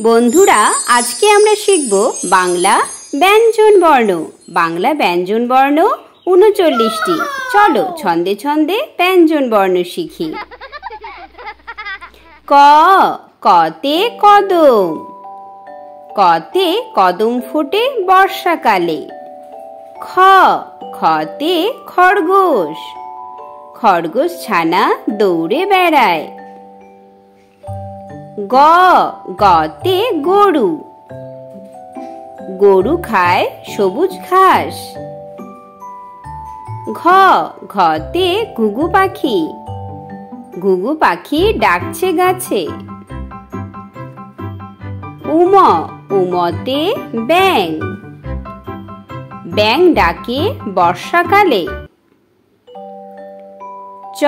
বন্ধুরা, আজকে আমরা শিখব বাংলা ব্যঞ্জন বর্ণ। বাংলা ব্যঞ্জন বর্ণ ৩৯টি। চলো ছন্দে ছন্দে ব্যঞ্জন বর্ণ শিখি। ক, কতে কদম। কতে কদম ফোটে বর্ষাকালে। খ, খতে খরগোশ। খরগোশ ছানা দৌড়ে বেড়ায়। গ, গতে গরু। গরু খায় সবুজ ঘাস। ঘ, ঘতে ঘুঘু পাখি। ঘুঘু পাখি ডাকছে গাছে। উম, উমতে ব্যাঙ। ব্যাঙ ডাকে বর্ষাকালে। চ,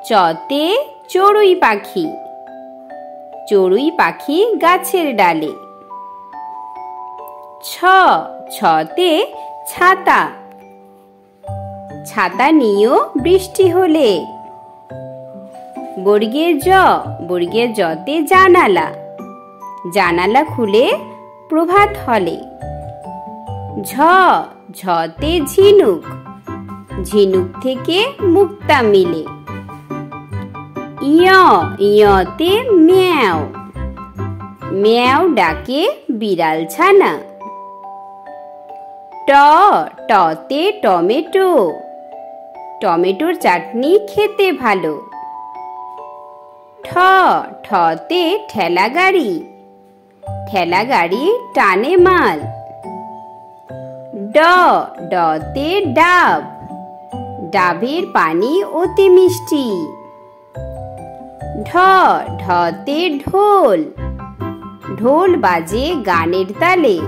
চতে চড়ুই পাখি। চড়ুই পাখি গাছের ডালে। ছ, ছতে ছাতা। ছাতা নিয়েও বৃষ্টি হলে। বর্গের জ, বর্গের জতে জানালা। জানালা খুলে প্রভাত হলে। ঝ, ঝতে ঝিনুক। ঝিনুক থেকে মুক্তা মিলে। ইয়, ইয়তে ম্যাও। ম্যাও ডাকে বিড়াল ছানা। ট, টতে টমেটো। টমেটোর চাটনি খেতে ভালো। ঠ, ঠতে ঠেলা গাড়ি। ঠেলা গাড়ি টানে মাল। ড, ডতে ডাব। ডাবের পানি অতি মিষ্টি। ঢ, ঢতে ঢোল। ঢোল বাজে গানের তালে।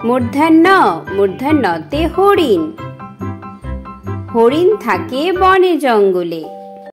মূর্ধন্য, মূর্ধন্যতে হরিণ। হরিণ থাকে বনে জঙ্গলে।